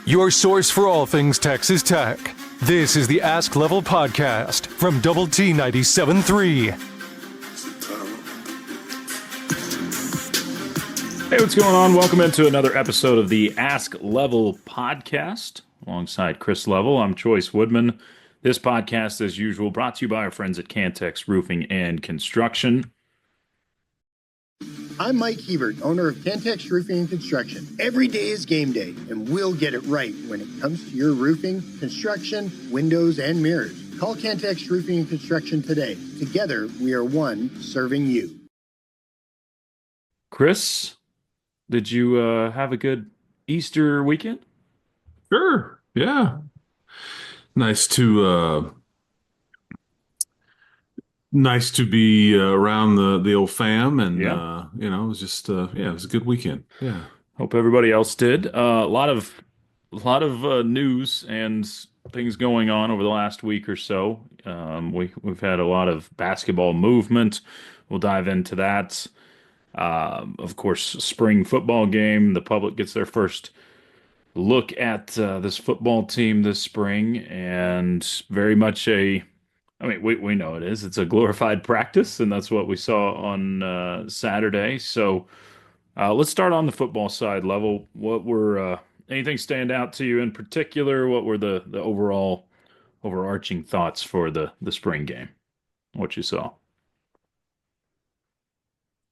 Your source for all things Texas Tech. This is the Ask Level podcast from Double T 97.3. Hey, what's going on? Welcome into another episode of the Ask Level podcast. Alongside Chris Level, I'm Chois Woodman. This podcast, as usual, brought to you by our friends at Cantex Roofing and Construction. I'm Mike Hebert, owner of Cantex Roofing and Construction. Every day is game day, and we'll get it right when it comes to your roofing, construction, windows, and mirrors. Call Cantex Roofing and Construction today. Together, we are one serving you. Chris, did you have a good Easter weekend? Sure. Yeah. Nice to be around the old fam, and Yeah. it was just it was a good weekend. Yeah. Hope everybody else did. A lot of news and things going on over the last week or so. We've had a lot of basketball movement. We'll dive into that. Of course, spring football game. The public gets their first look at this football team this spring, and very much we know it is. It's a glorified practice, and that's what we saw on Saturday. So let's start on the football side level. What were anything stand out to you in particular? What were the overall overarching thoughts for the spring game? What you saw?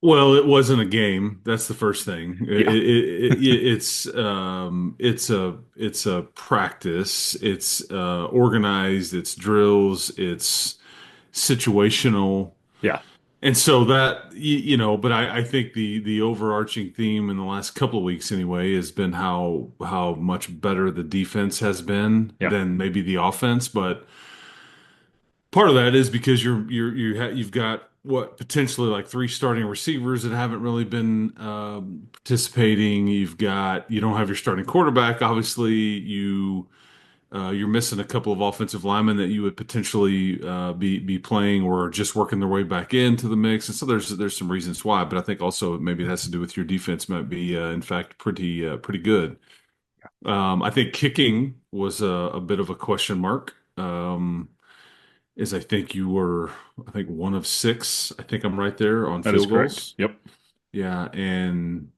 Well, it wasn't a game. That's the first thing. Yeah. It's a practice. It's organized. It's drills. It's situational. Yeah. And so that, but I think the overarching theme in the last couple of weeks anyway has been how much better the defense has been Yeah. than maybe the offense. But part of that is because you've got what potentially like three starting receivers that haven't really been participating. You don't have your starting quarterback. Obviously, you're missing a couple of offensive linemen that you would potentially be playing or just working their way back into the mix. And so there's some reasons why, but I think also maybe it has to do with your defense might be in fact pretty good. I think kicking was a bit of a question mark. Is I think you were, I think one of six. I think I'm right there on That is field correct. goals. Yep. Yeah, and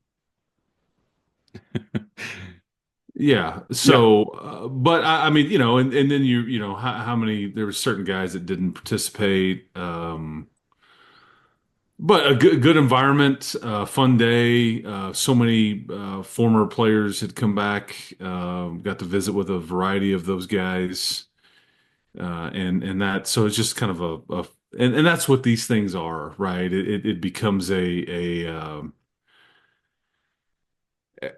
yeah. So, but I mean, and then how many? There were certain guys that didn't participate. But a good environment, fun day. So many former players had come back. Got to visit with a variety of those guys. And that, so it's just kind of and that's what these things are, right? It becomes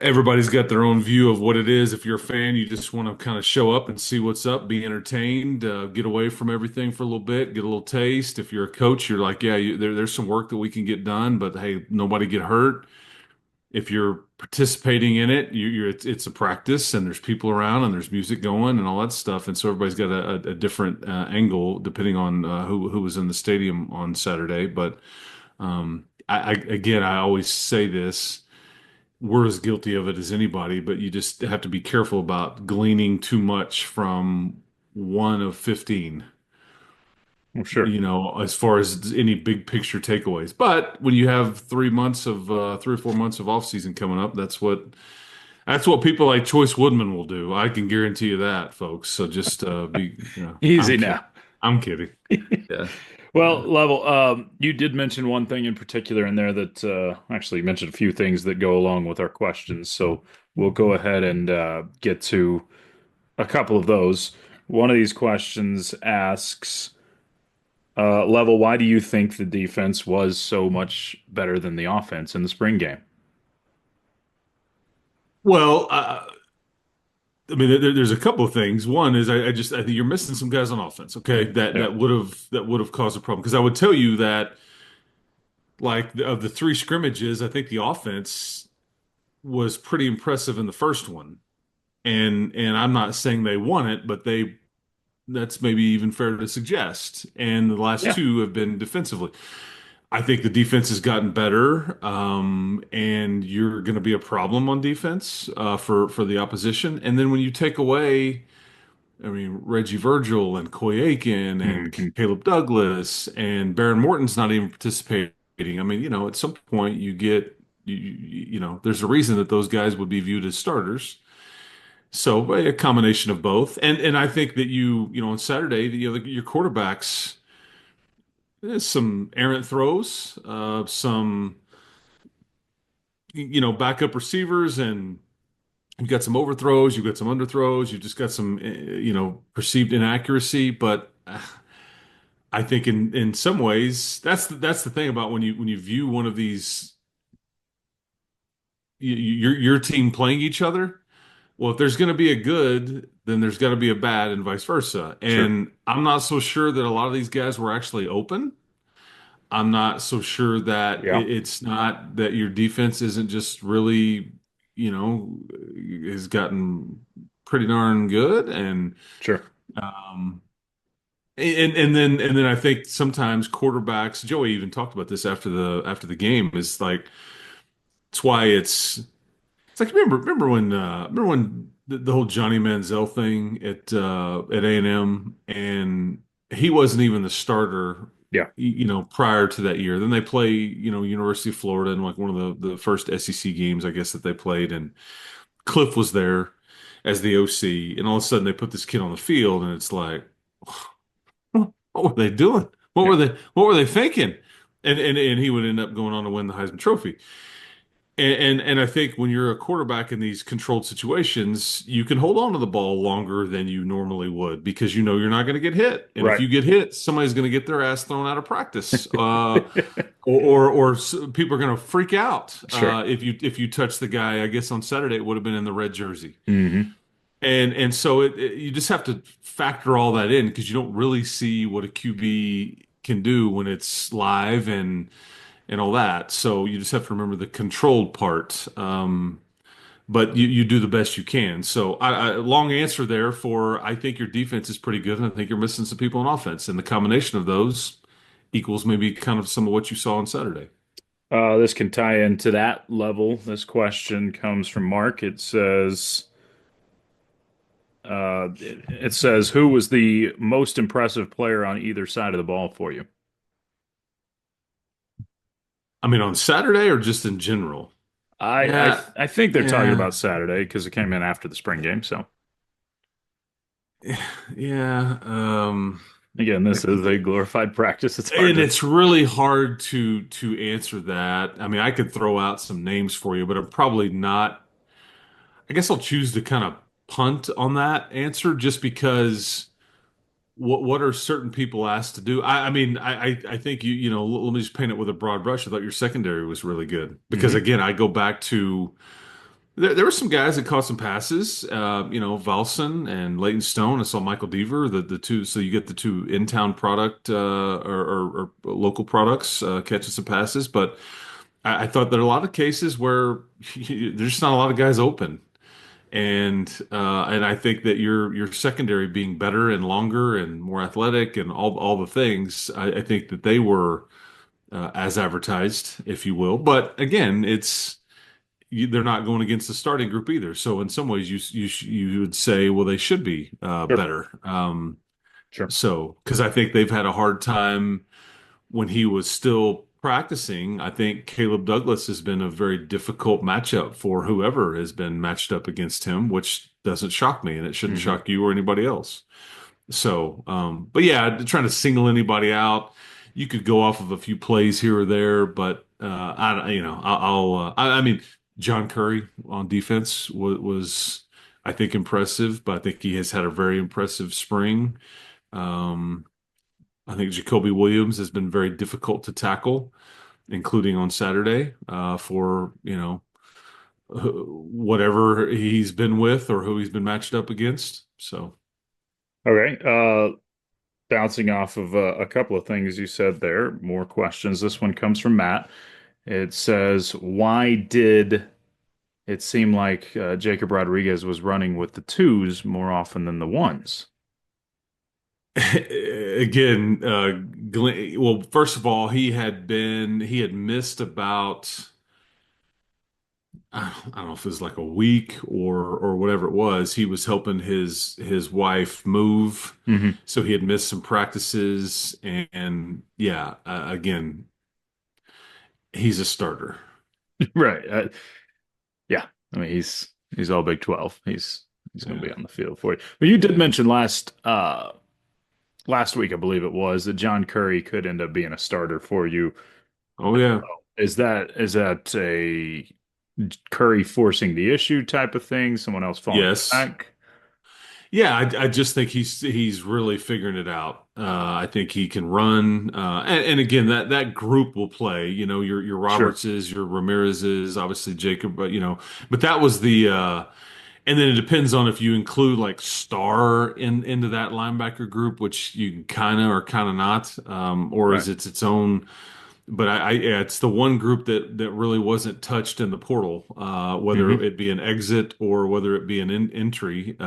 everybody's got their own view of what it is. If you're a fan, you just want to kind of show up and see what's up, be entertained, get away from everything for a little bit, get a little taste. If you're a coach, you're like, yeah, there's some work that we can get done, but hey, nobody get hurt. If you're participating in it, it's a practice, and there's people around, and there's music going, and all that stuff, and so everybody's got a different angle depending on who was in the stadium on Saturday. But I always say this: we're as guilty of it as anybody, but you just have to be careful about gleaning too much from one of 15. Well, sure. As far as any big picture takeaways. But when you have 3 or 4 months of off season coming up, that's what people like Choice Woodman will do. I can guarantee you that, folks. So just be Easy now. I'm kidding. Yeah. Well, Level, you did mention one thing in particular in there that actually you mentioned a few things that go along with our questions. So we'll go ahead and get to a couple of those. One of these questions asks, Level, why do you think the defense was so much better than the offense in the spring game? Well, I mean, there's a couple of things. One is I think you're missing some guys on offense. Okay, that Yeah. that would have caused a problem, because I would tell you that, like, of the three scrimmages, I think the offense was pretty impressive in the first one, and I'm not saying they won it, but that's maybe even fair to suggest. And the last Yeah. two have been defensively. I think the defense has gotten better, and you're going to be a problem on defense for the opposition. And then when you take away, I mean, Reggie Virgil and Coy Aiken and Hmm. Caleb Douglas and Baron Morton's not even participating. I mean, at some point there's a reason that those guys would be viewed as starters. So a combination of both, and I think that on Saturday, your quarterbacks, some errant throws, some backup receivers, and you've got some overthrows, you've got some underthrows, you've just got some perceived inaccuracy. But I think in some ways that's the thing about when you view one of these your team playing each other. Well, if there's going to be a good, then there's got to be a bad, and vice versa. Sure. And I'm not so sure that a lot of these guys were actually open. I'm not so sure that Yeah. it's not that your defense isn't just really, you know, has gotten pretty darn good. Sure. Um, and then I think sometimes quarterbacks, Joey even talked about this after the game, is like it's why it's like remember when the whole Johnny Manziel thing at A&M, and he wasn't even the starter, Yeah. prior to that year. Then they play, University of Florida in like one of the first SEC games, I guess, that they played, and Cliff was there as the OC, and all of a sudden they put this kid on the field, and it's like, what were they doing? What Yeah. were they thinking? And he would end up going on to win the Heisman Trophy. And I think when you're a quarterback in these controlled situations, you can hold on to the ball longer than you normally would because you're not going to get hit. And if Right. you get hit, somebody's going to get their ass thrown out of practice, or people are going to freak out Sure. if you touch the guy. I guess on Saturday it would have been in the red jersey, Hmm. and so you just have to factor all that in because you don't really see what a QB can do when it's live and all that. So you just have to remember the controlled part. But you do the best you can. So long answer there for I think your defense is pretty good, and I think you're missing some people on offense, and the combination of those equals maybe kind of some of what you saw on Saturday. This can tie into that level. This question comes from Mark. It says, who was the most impressive player on either side of the ball for you? I mean, on Saturday or just in general? Yeah, I think they're talking yeah, about Saturday because it came in after the spring game. So yeah. again, this is a glorified practice. It's hard And to. it's really hard to answer that. I mean, I could throw out some names for you, but I'm probably not. I guess I'll choose to kind of punt on that answer just because what are certain people asked to do? I mean, I think let me just paint it with a broad brush. I thought your secondary was really good because Hmm. again, I go back to there were some guys that caught some passes, Valson and Leighton Stone. I saw Michael Deaver, the two. So you get the two in-town product or local products catching some passes, but I thought there are a lot of cases where there's just not a lot of guys open, and I think that your secondary being better and longer and more athletic and all the things, I think that they were as advertised, if you will. But again, they're not going against the starting group either. So in some ways, you would say, well, they should be Sure. better. Sure. So because I think they've had a hard time when he was still practicing. I think Caleb Douglas has been a very difficult matchup for whoever has been matched up against him, which doesn't shock me, and it shouldn't Hmm. shock you or anybody else. So, but yeah, trying to single anybody out, you could go off of a few plays here or there, but I mean, John Curry on defense was I think impressive, but I think he has had a very impressive spring. Um, I think Jacoby Williams has been very difficult to tackle, including on Saturday, for whatever he's been with or who he's been matched up against. So. Okay. Bouncing off of a couple of things you said there, more questions. This one comes from Matt. It says, why did it seem like Jacob Rodriguez was running with the twos more often than the ones? again, Glenn, well, first of all, he had missed about I don't know if it was like a week or whatever it was. He was helping his wife move, Hmm. so he had missed some practices, and yeah, again, he's a starter. Right. Yeah. I mean, he's all Big 12. He's going to Yeah. be on the field for you. But you did mention last week, I believe it was, that John Curry could end up being a starter for you. Oh yeah. Is that a Curry forcing the issue type of thing? Someone else falling Yes. back? Yeah, I just think he's really figuring it out. I think he can run, and again that group will play. You know, your Sure. Robertses, your Ramirez's, obviously Jacob, but but that was and then it depends on if you include like Star into that linebacker group, which you kind of or kind of not, or Right. is it's own. But yeah, it's the one group that really wasn't touched in the portal, whether Hmm. it be an exit or whether it be an entry.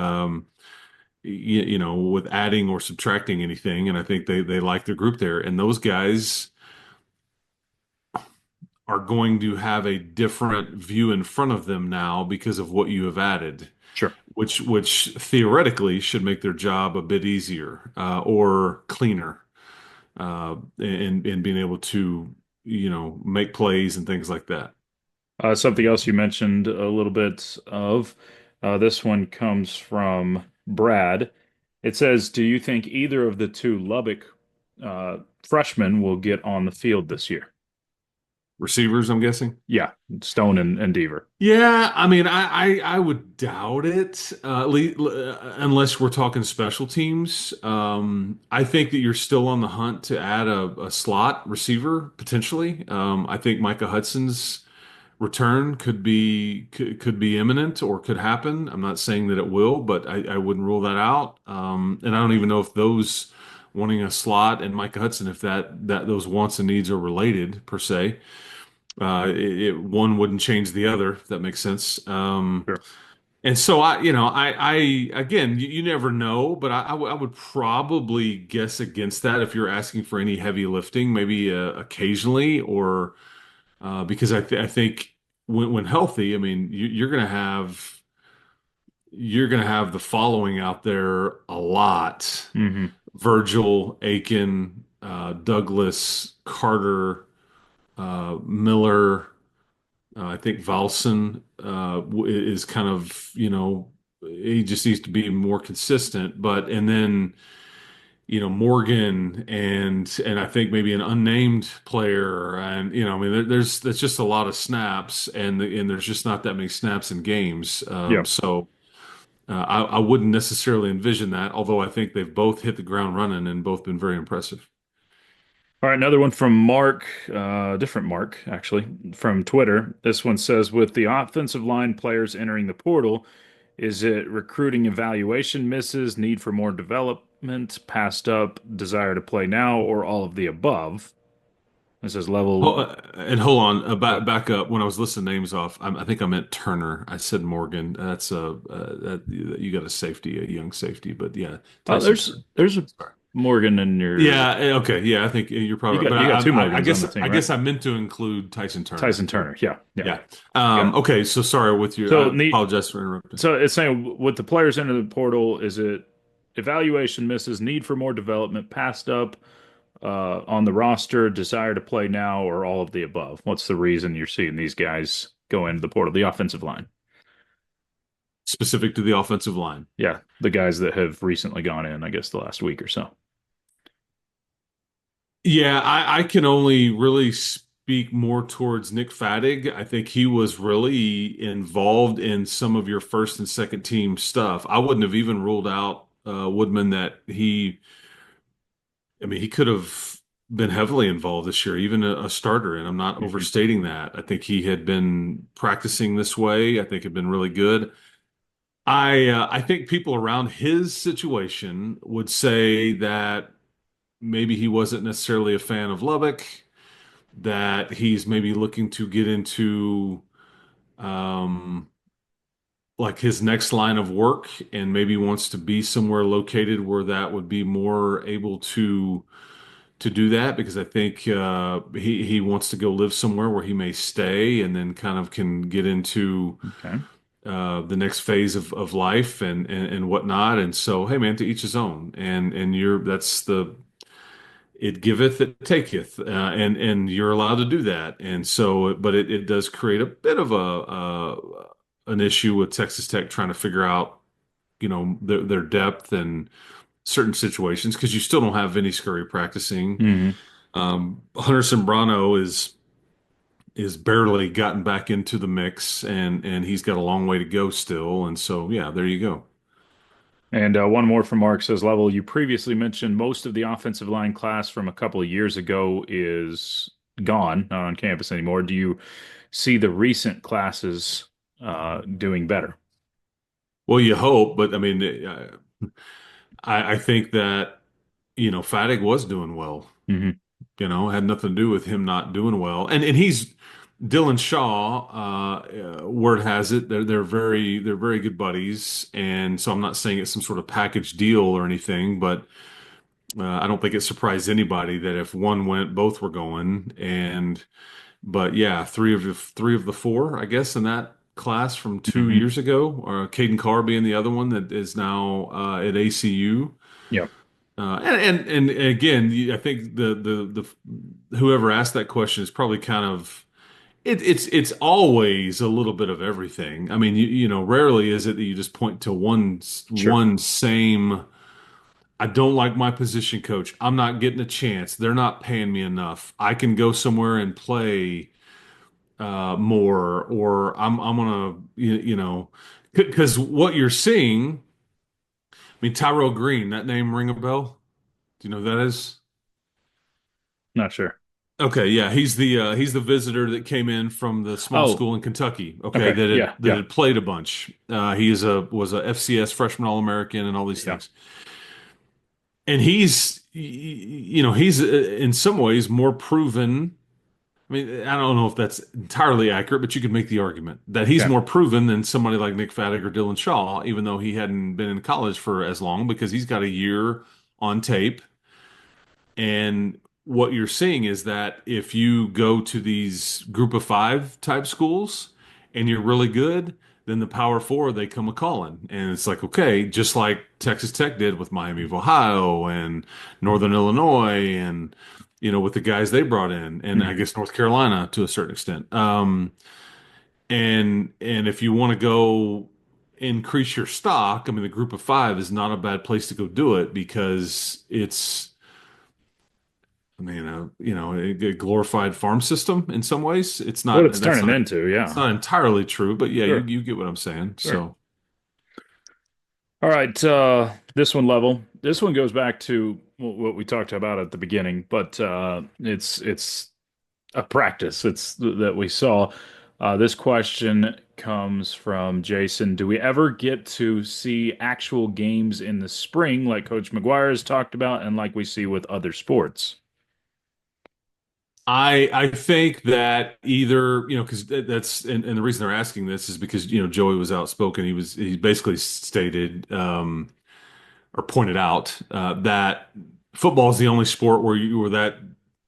With adding or subtracting anything. And I think they like the group there. And those guys are going to have a different view in front of them now because of what you have added, Sure. which theoretically should make their job a bit easier or cleaner in being able to, make plays and things like that. Something else you mentioned a little bit of. This one comes from Brad. It says, "Do you think either of the two Lubbock freshmen will get on the field this year?" Receivers, I'm guessing. Yeah, Stone and Deaver. Yeah, I mean, I would doubt it, unless we're talking special teams. I think that you're still on the hunt to add a slot receiver potentially. I think Micah Hudson's return could be imminent or could happen. I'm not saying that it will, but I wouldn't rule that out. And I don't even know if those wanting a slot and Micah Hudson, if that those wants and needs are related per se. One wouldn't change the other, if that makes sense. Sure. And so I again, you never know, but I would probably guess against that if you're asking for any heavy lifting, maybe occasionally, or because I think when healthy, I mean, you're gonna have the following out there a lot: Hmm. Virgil, Aiken, Douglas, Carter, Miller. I think Valson is kind of, he just needs to be more consistent. But and then, Morgan and I think maybe an unnamed player, and I mean, there's just a lot of snaps, and there's just not that many snaps in games. Yeah. So I wouldn't necessarily envision that, although I think they've both hit the ground running and both been very impressive. All right, another one from Mark, different Mark, actually, from Twitter. This one says, with the offensive line players entering the portal, is it recruiting evaluation misses, need for more development, passed up, desire to play now, or all of the above? This is level. And hold on, uh, back up. When I was listing names off, I think I meant Turner. I said Morgan. That's that you got a safety, a young safety, but yeah, Oh, Tyson there's Turner. there's a Sorry. Morgan in your. Yeah, okay, yeah. I think you're You probably right, got but you got two I Morgans on guess the team, I right? guess I meant to include Tyson Turner. Tyson Turner. Yeah, yeah. Yeah. Yeah. Okay. So sorry with you. So I neat. apologize for interrupting. So it's saying with the players into the portal, is it evaluation misses, need for more development, passed up on the roster, desire to play now, or all of the above? What's the reason you're seeing these guys go into the portal? The offensive line. Specific to the offensive line. Yeah, the guys that have recently gone in, I guess, the last week or so. Yeah, I can only really speak more towards Nick Fadig. I think he was really involved in some of your first and second team stuff. I wouldn't have even ruled out Woodman that I mean, he could have been heavily involved this year, even a starter, and I'm not Mhm. overstating that. I think he had been practicing this way. I think had been really good. I think people around his situation would say that maybe he wasn't necessarily a fan of Lubbock, that he's maybe looking to get into um, like his next line of work and maybe wants to be somewhere located where that would be more able to do that because I think he wants to go live somewhere where he may stay and then kind of can get into Okay. the next phase of life and whatnot. And so, hey man, to each his own. And you're that's the it giveth, it taketh, and you're allowed to do that. And so, but it does create a bit of an issue with Texas Tech trying to figure out, their depth and certain situations because you still don't have Vinny Scurry practicing. Hmm. Hunter Sembrano is barely gotten back into the mix, and he's got a long way to go still. And so, yeah, there you go. And one more from Mark says, Level, you previously mentioned most of the offensive line class from a couple of years ago is gone, not on campus anymore. Do you see the recent classes doing better? Well, you hope, but I mean, I think that Faddig was doing well. Hmm. Had nothing to do with him not doing well. And he's Dylan Shaw. Word has it they're very good buddies, and so I'm not saying it's some sort of package deal or anything, but I don't think it surprised anybody that if one went, both were going. And but yeah, three of the four, I guess, in that class from 2 years Hmm. ago, or Caden Carr being the other one that is now at ACU. Yep. And again, I think the whoever asked that question is probably kind of it's always a little bit of everything. I mean, rarely is it that you just point to one Sure. one same. I don't like my position coach. I'm not getting a chance. They're not paying me enough. I can go somewhere and play more, or I'm gonna because what you're seeing. I mean, Tyrell Green, that name ring a bell? Do you know who that is? Not sure. Okay, yeah, he's the visitor that came in from the small Oh, school in Kentucky. Okay, okay. that had Yeah. that Yeah. had played a bunch. He was a FCS freshman All-American and all these Yeah. things. And he's in some ways more proven. I mean, I don't know if that's entirely accurate, but you could make the argument that he's Okay. more proven than somebody like Nick Faddig or Dylan Shaw, even though he hadn't been in college for as long because he's got a year on tape. And what you're seeing is that if you go to these group of five type schools and you're really good, then the Power Four, they come a calling. And it's like, okay, just like Texas Tech did with Miami of Ohio and Northern Illinois and, with the guys they brought in, and I Hmm. guess North Carolina to a certain extent. And if you want to go increase your stock, I mean, the group of five is not a bad place to go do it because it's, I mean, a glorified farm system in some ways. It's What not, it's that's turning not, into, it's yeah. not entirely true, but yeah, you, Sure. you get what I'm saying. Sure. So All right, this one Level. This one goes back to what we talked about at the beginning, but it's a practice. It's that we saw. This question comes from Jason. Do we ever get to see actual games in the spring, like Coach McGuire has talked about, and like we see with other sports? I think that either, because that's, and the reason they're asking this is because, Joey was outspoken. He basically stated, or pointed out, that football is the only sport where that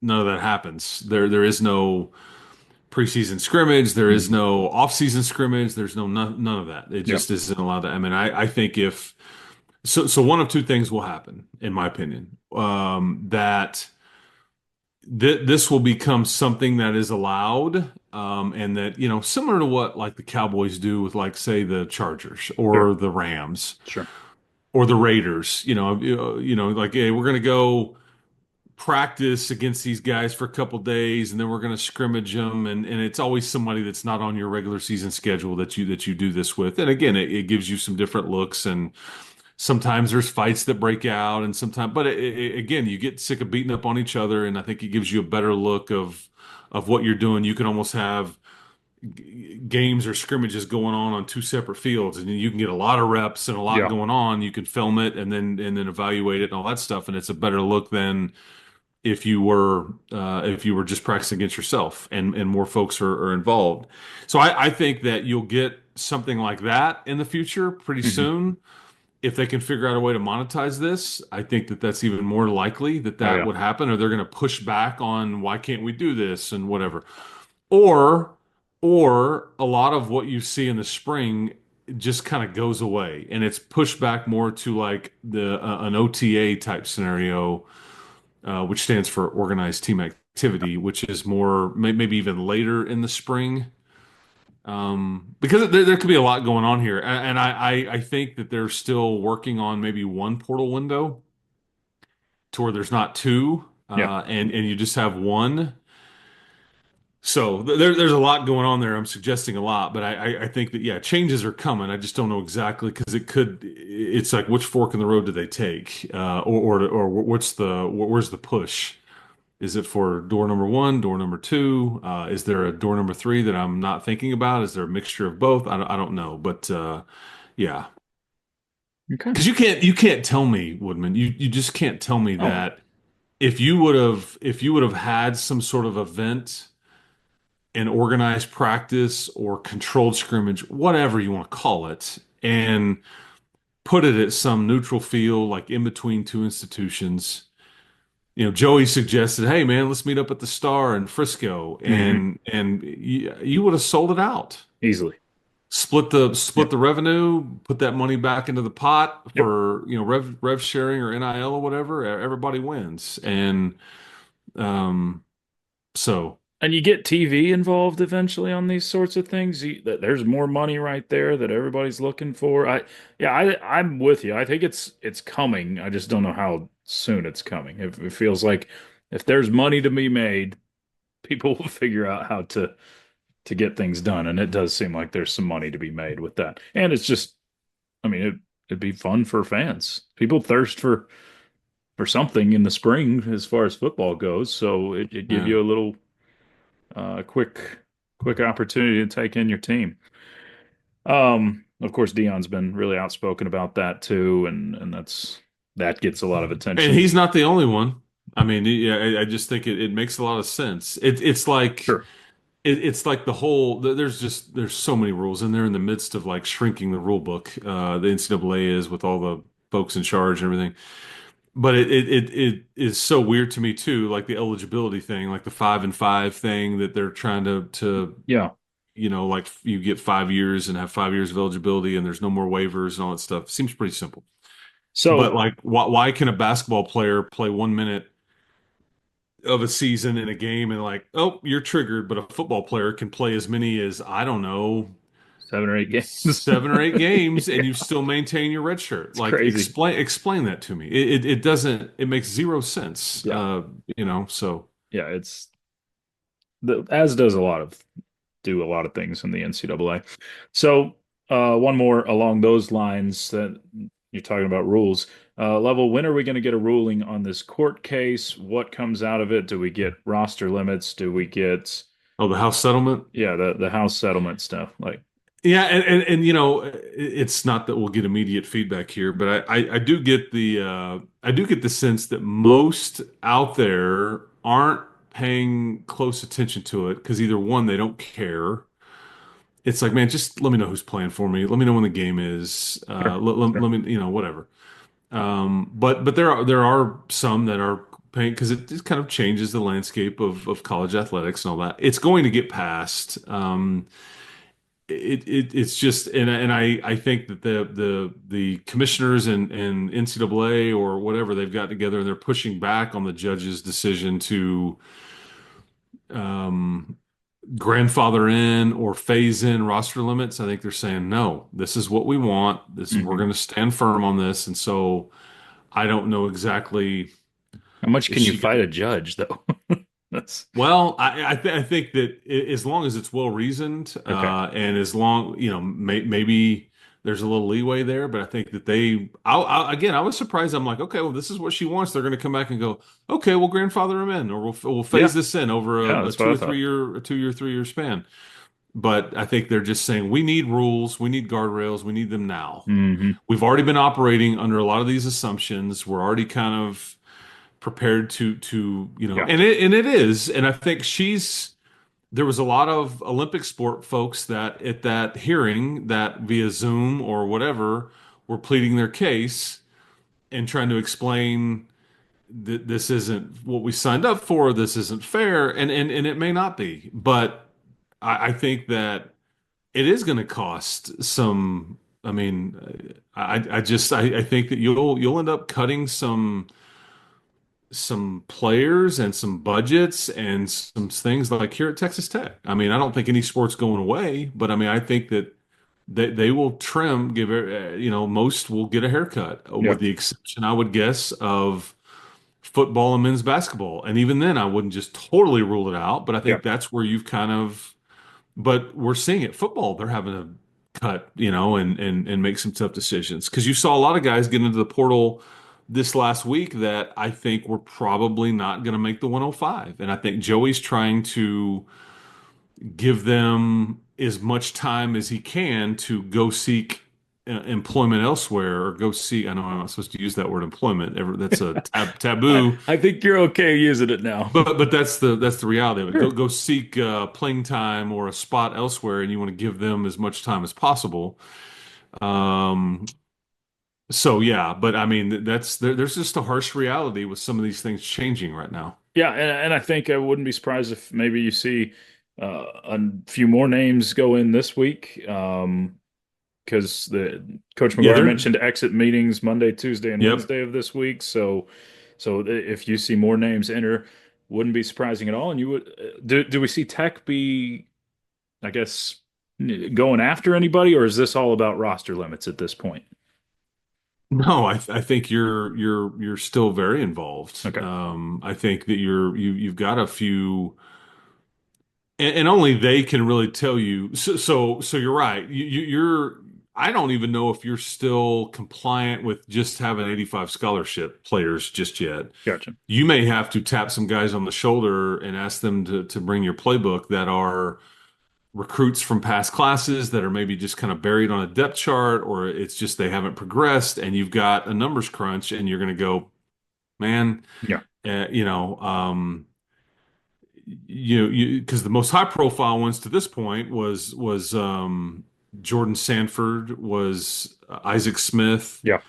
none of that happens. There is no preseason scrimmage. There is Mhm. no off-season scrimmage. There's none of that. It Yep. just isn't allowed to. I mean, I think if so, one of two things will happen, in my opinion. That this will become something that is allowed, and that similar to what like the Cowboys do with like say the Chargers Sure. or the Rams Sure. or the Raiders. Like hey, we're gonna go practice against these guys for a couple days and then we're going to scrimmage them and it's always somebody that's not on your regular season schedule that you do this with. And again, it gives you some different looks, and sometimes there's fights that break out, and sometimes but again, you get sick of beating up on each other, and I think it gives you a better look of what you're doing. You can almost have games or scrimmages going on two separate fields, and you can get a lot of reps and a lot Yeah. going on. You can film it and then evaluate it and all that stuff, and it's a better look than if you were just practicing against yourself and more folks are involved. So I think that you'll get something like that in the future pretty Hmm. soon. If they can figure out a way to monetize this, I think that that's even more likely that Oh that yeah. would happen, or they're going to push back on why can't we do this and whatever. Or or a lot of what you see in the spring just kind of goes away and it's pushed back more to like the an OTA type scenario, which stands for organized team activity, which is more maybe even later in the spring. Because there could be a lot going on here, and I think that they're still working on maybe one portal window to where there's not two, Yeah. and you just have one. So there's a lot going on there. I'm suggesting a lot, but I think that yeah, changes are coming. I just don't know exactly because it's like which fork in the road do they take, or where's the push? Is it for door number one, door number two? Is there a door number three that I'm not thinking about? Is there a mixture of both? I don't know, but yeah, Okay. because you can't tell me, Woodman, you just can't tell me Oh, that if you would have had some sort of event, an organized practice or controlled scrimmage, whatever you want to call it, and put it at some neutral field, like in between two institutions. Joey suggested, "Hey, man, let's meet up at the Star in Frisco," hmm, and you would have sold it out. easily. Split Yep. the revenue, put that money back into the pot Yep. for rev sharing or NIL or whatever. Everybody wins, and um, so And you get TV involved eventually on these sorts of things. There's more money right there that everybody's looking for. Yeah, I'm with you. I think it's coming. I just don't know how soon it's coming. It feels like if there's money to be made, people will figure out how to get things done, and it does seem like there's some money to be made with that. And it's just, I mean, it'd be fun for fans. People thirst for something in the spring as far as football goes, so it'd give yeah. you a little quick opportunity to take in your team. Of course, Dion's been really outspoken about that too, and that gets a lot of And attention. he's not the only one. I mean, yeah, I just think it makes a lot of sense. It's like Sure. it's like the whole there's so many rules and they're in the midst of like shrinking the rule book. The NCAA is with all the folks in charge and everything. But it is so weird to me too, like the eligibility thing, like the 5 and 5 thing that they're trying to Yeah. like you get 5 years and have 5 years of eligibility and there's no more waivers and all that stuff. Seems pretty simple. But So like, why can a basketball player play 1 minute of a season in a game and like, oh, you're triggered, but a football player can play as many as, I don't know, 7 or 8 games. 7 or 8 games and you Yeah, still maintain your red shirt. it's Like crazy. explain that to me. It doesn't it makes zero sense. Yeah. So Yeah, it's as does a lot of things in the NCAA. So, one more along those lines that you're talking about rules. Level, when are we going to get a ruling on this court case? What comes out of it? Do we get roster limits? Do we get, oh, the house settlement. yeah, the house settlement stuff? Like, Yeah, and it's not that we'll get immediate feedback here, but I do get the sense that most out there aren't paying close attention to it because either one, they don't care. It's like, man, just let me know who's playing for me. Let me know when the game is. sure, Let sure. me, whatever. But there are some that are paying because it just kind of changes the landscape of college athletics and all that. It's going to get passed. It's just and I think that the commissioners and NCAA or whatever they've got together and they're pushing back on the judge's decision to um, grandfather in or phase in roster limits. I think they're saying no, this is what we want. We're Hmm. going to stand firm on this, and so I don't know exactly. How much Is can you she fight gonna? a judge, though? That's Well, I think that as long as it's well reasoned, okay. and as long, maybe there's a little leeway there, but I think that again, I was surprised. I'm like, okay, well, this is what she wants. They're going to come back and go, okay, we'll grandfather them in, or we'll phase Yeah, this in over yeah, a that's what two I or three thought. year, a 2 year, 3 year span. But I think they're just saying we need rules, we need guardrails, we need them now. Hmm. We've already been operating under a lot of these assumptions. We're already kind of prepared Yeah. and it is. And I think there was a lot of Olympic sport folks that at that hearing that via Zoom or whatever were pleading their case and trying to explain that this isn't what we signed up for, this isn't fair, and it may not be, but I think that it is going to cost some. I mean, I think that you'll end up cutting some players and some budgets and some things like here at Texas Tech. I mean, I don't think any sport's going away, but I mean, I think that they will trim, most will get a haircut, Yeah. with the exception, I would guess, of football and men's basketball. And even then, I wouldn't just totally rule it out, but I Yeah. think that's where you've kind of, but we're seeing it. Football, they're having to cut, and make some tough decisions because you saw a lot of guys get into the portal this last week that I think were probably not going to make the 105. And I think Joey's trying to give them as much time as he can to go seek employment elsewhere or go seek. I know I'm not supposed to use that word employment. That's a taboo. I think you're okay using it now. But that's the reality of it. Sure. Go seek playing time or a spot elsewhere, and you want to give them as much time as possible. Um, so yeah, but I mean there's just a harsh reality with some of these things changing right now. Yeah, and I think I wouldn't be surprised if maybe you see a few more names go in this week. Because the Coach Yeah, McGuire mentioned exit meetings Monday, Tuesday, and yep. Wednesday of this week. So if you see more names enter, wouldn't be surprising at all. And you would do we see Tech be, I guess, going after anybody, or is this all about roster limits at this point? No, I think you're still very involved. Okay, I think that you've got a few, and only they can really tell you. So you're right. You're. I don't even know if you're still compliant with just having 85 scholarship players just yet. gotcha. You may have to tap some guys on the shoulder and ask them to bring your playbook that are recruits from past classes that are maybe just kind of buried on a depth chart, or it's just they haven't progressed, and you've got a numbers crunch, and you're going to go, man, Yeah, uh, you know, um, because the most high profile ones to this point was Jordan Sanford, was Isaac Smith, yeah,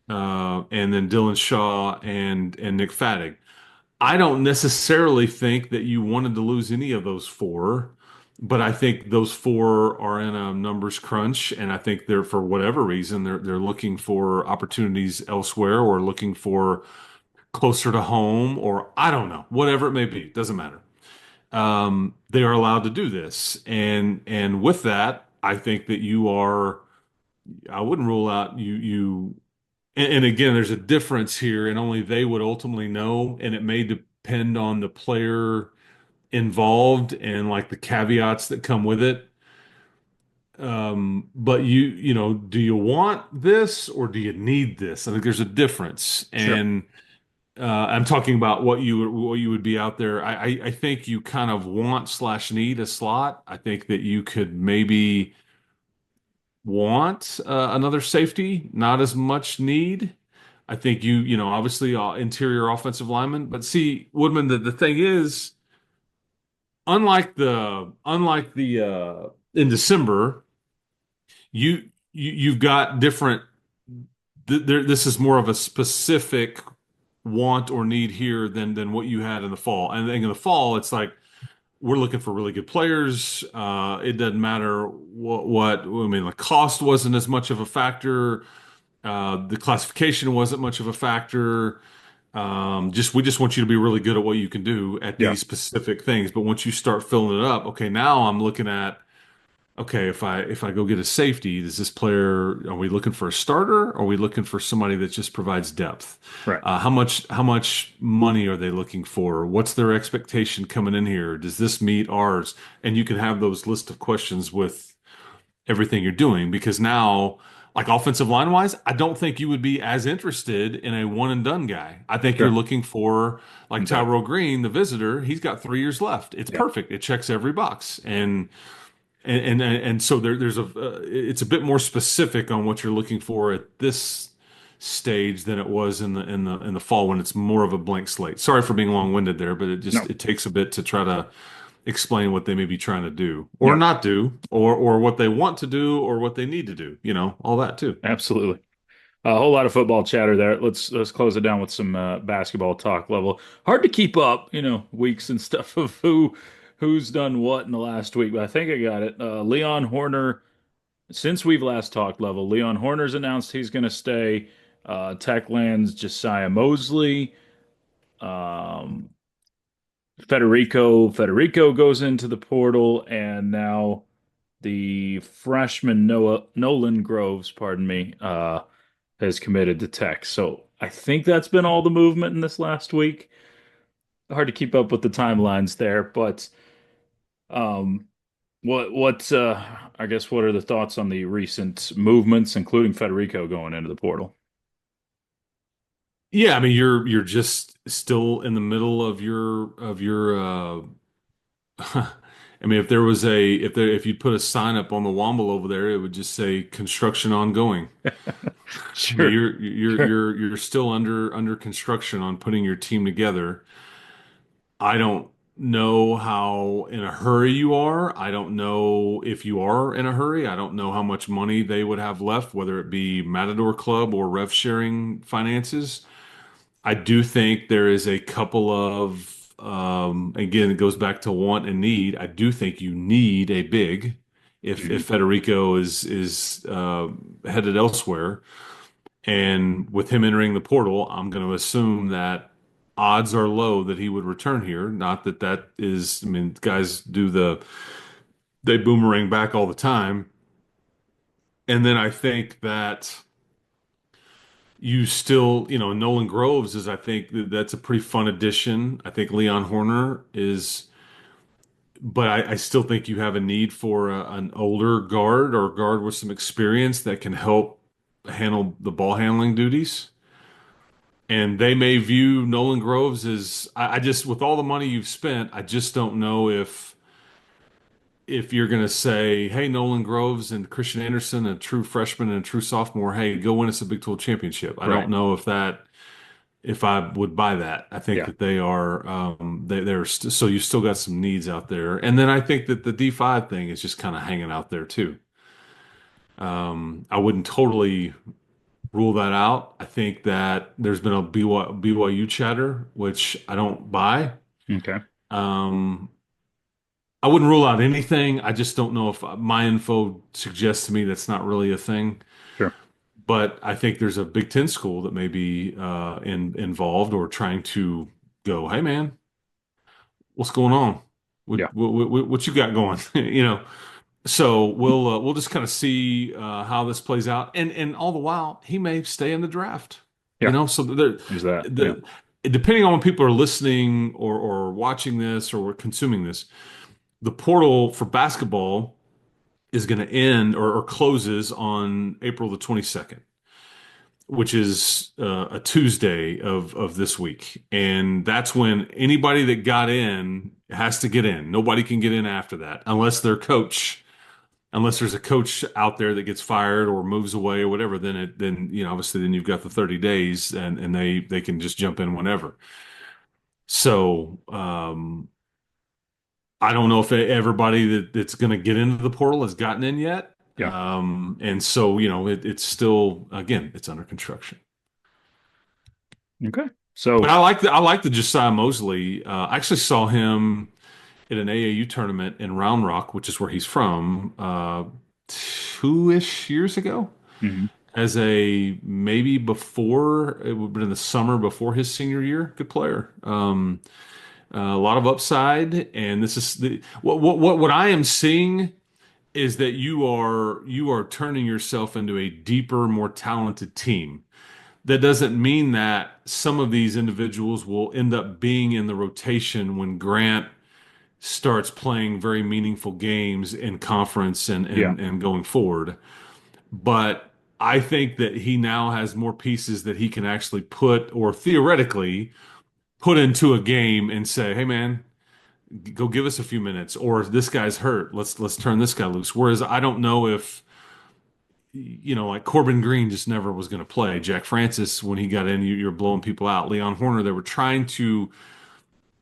and then Dylan Shaw and Nick Faddig. I don't necessarily think that you wanted to lose any of those four, but I think those four are in a numbers crunch, and I think they're, for whatever reason, they're looking for opportunities elsewhere or looking for closer to home, or I don't know, whatever it may be, doesn't matter. They are allowed to do this, and with that, I think that you are. I wouldn't rule out you. And again, there's a difference here, and only they would ultimately know, and it may depend on the player involved and like the caveats that come with it. But do you want this or do you need this? I think there's a difference, sure, and I'm talking about what you would be out there. I think you kind of want slash need a slot. I think that you could maybe want another safety, not as much need. I think obviously interior offensive lineman, but see, Woodman, the thing is, unlike the in December, you've got different. This is more of a specific want or need here than what you had in the fall. And then in the fall, it's like we're looking for really good players. It doesn't matter what I mean. The cost wasn't as much of a factor. The classification wasn't much of a factor. We just want you to be really good at what you can do at yeah, these specific things. But once you start filling it up, okay, now I'm looking at, okay, if I go get a safety, does this player, are we looking for a starter? Or are we looking for somebody that just provides depth? right, How much money are they looking for? What's their expectation coming in here? Does this meet ours? And you can have those list of questions with everything you're doing, because now, like offensive line wise, I don't think you would be as interested in a one and done guy. I think you're sure, looking for like okay, Tyrell Green, the visitor. He's got 3 years left. It's yeah, perfect. It checks every box, and so there's it's a bit more specific on what you're looking for at this stage than it was in the fall when it's more of a blank slate. Sorry for being long-winded there, but No. it takes a bit to try to explain what they may be trying to do or Yeah. not do, or what they want to do or what they need to do, all that too. Absolutely. A whole lot of football chatter there. Let's close it down with some basketball talk level. Hard to keep up, weeks and stuff of who's done what in the last week, but I think I got it. Leon Horner, since we've last talked level, Leon Horner's announced he's going to stay. Techland's Josiah Mosley. Um, Federico goes into the portal, and now the freshman Nolan Groves, pardon me, has committed to Tech. So I think that's been all the movement in this last week. Hard to keep up with the timelines there, but um, what I guess what are the thoughts on the recent movements, including Federico going into the portal? Yeah, I mean you're just still in the middle of your I mean if there was a if you put a sign up on the Womble over there, it would just say construction ongoing. I mean Sure, sure, you're still under construction on putting your team together. I don't know how in a hurry you are. I don't know if you are in a hurry. I don't know how much money they would have left, whether it be Matador Club or rev sharing finances. I do think there is a couple of, again, it goes back to want and need. I do think you need a big Mhm. if Federico is headed elsewhere. And with him entering the portal, I'm going to assume that odds are low that he would return here. Not that that is, I mean, guys they boomerang back all the time. And then I think that you still, Nolan Groves is, I think that's a pretty fun addition. I think Leon Horner is, but I still think you have a need for an older guard or a guard with some experience that can help handle the ball handling duties. And they may view Nolan Groves as, I just, with all the money you've spent, I just don't know if you're going to say, hey, Nolan Groves and Christian Anderson, a true freshman and a true sophomore, hey, go win us a Big 12 championship. I don't Right. know if I would buy that. I think Yeah. that they are, so you still got some needs out there. And then I think that the D5 thing is just kind of hanging out there too. I wouldn't totally rule that out. I think that there's been a BYU chatter, which I don't buy. Okay. Um, I wouldn't rule out anything. I just don't know if my info suggests to me that's not really a thing. Sure. But I think there's a Big Ten school that may be involved or trying to go, hey man, what's going on? Yeah. What you got going? So we'll just kind of see how this plays out, and all the while he may stay in the draft. Yeah. So there, There's that. Yeah. the depending on when people are listening or watching this or consuming this, the portal for basketball is going to end or closes on April the 22nd, which is a Tuesday of this week. And that's when anybody that got in has to get in. Nobody can get in after that unless there's a coach out there that gets fired or moves away or whatever, then obviously then you've got the 30 days and they can just jump in whenever. So I don't know if everybody that's going to get into the portal has gotten in yet. Yeah. And so, it's still, again, it's under construction. Okay. But So, I like the Josiah Mosley. I actually saw him at an AAU tournament in Round Rock, which is where he's from, 2-ish years ago, mhm. as a maybe before it would have been in the summer before his senior year. Good player. A lot of upside, and this is what I am seeing is that you are turning yourself into a deeper, more talented team. That doesn't mean that some of these individuals will end up being in the rotation when Grant starts playing very meaningful games in conference and Yeah. and going forward. But I think that he now has more pieces that he can actually put or theoretically put into a game and say, "Hey man, go give us a few minutes," or this guy's hurt. Let's turn this guy loose. Whereas I don't know if like Corbin Green just never was going to play. Jack Francis, when he got in, you're blowing people out. Leon Horner, they were trying to,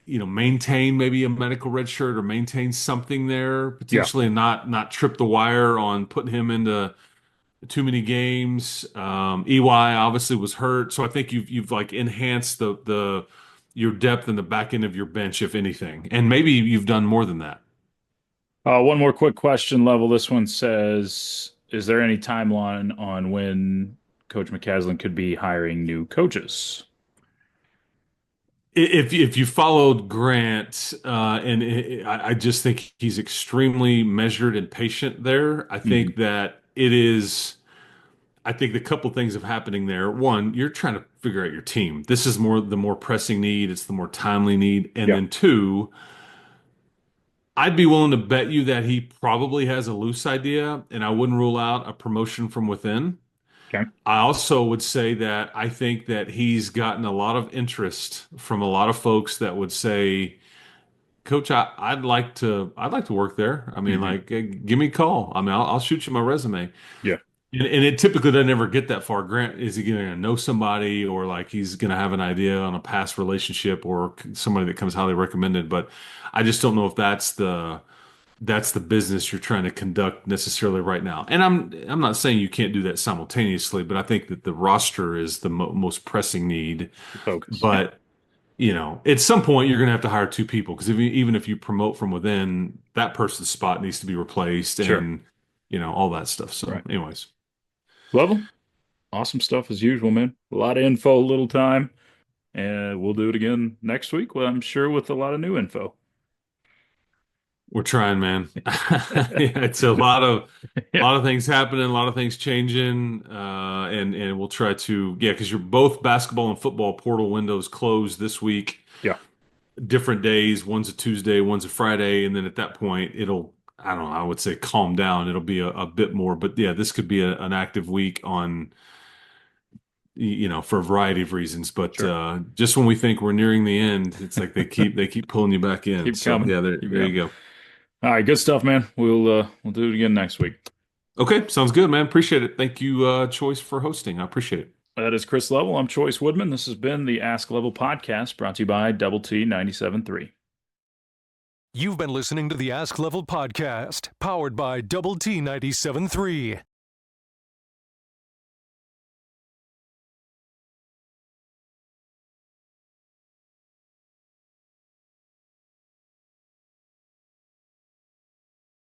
maintain maybe a medical red shirt or maintain something there Yeah. potentially, and not trip the wire on putting him into too many games. EY obviously was hurt, so I think you've like enhanced the your depth in the back end of your bench, if anything, and maybe you've done more than that. One more quick question, Level. This one says, is there any timeline on when Coach McCaslin could be hiring new coaches? If you followed Grant, and I just think he's extremely measured and patient there. I Mhm. think that it is. I think the couple things of happening there. One, you're trying to figure out your team. This is the more pressing need. It's the more timely need. And Yeah. then two, I'd be willing to bet you that he probably has a loose idea, and I wouldn't rule out a promotion from within. Okay. I also would say that I think that he's gotten a lot of interest from a lot of folks that would say, Coach, I'd like to work there. I mean, Hmm. like, give me a call. I mean, I'll shoot you my resume. Yeah. And it typically doesn't ever get that far. Grant, is he going to know somebody, or like he's going to have an idea on a past relationship or somebody that comes highly recommended? But I just don't know if that's the business you're trying to conduct necessarily right now. And I'm not saying you can't do that simultaneously, but I think that the roster is the most pressing need. The focus. Yeah. But at some point you're going to have to hire two people, because even if you promote from within, that person's spot needs to be replaced, Sure. and all that stuff. So, Right. anyways. Level. Awesome stuff as usual, man. A lot of info, little time. And we'll do it again next week, well, I'm sure with a lot of new info. We're trying, man. Yeah, it's a Yeah. lot of things happening, a lot of things changing, and we'll try to, yeah, because you're both basketball and football portal windows closed this week, Yeah. different days. One's a Tuesday, one's a Friday, and then at that point it'll, I don't know, I would say calm down. It'll be a bit more, but yeah, this could be an active week on, for a variety of reasons. But Sure. just when we think we're nearing the end, it's like they keep pulling you back in. Keep So coming. yeah, there Keep there coming. you go. All right, good stuff, man. We'll do it again next week. Okay, sounds good, man. Appreciate it. Thank you, Choice, for hosting. I appreciate it. That is Chris Level. I'm Choice Woodman. This has been the Ask Level podcast brought to you by Double T 97.3. You've been listening to the Ask Level podcast, powered by Double T 97.3.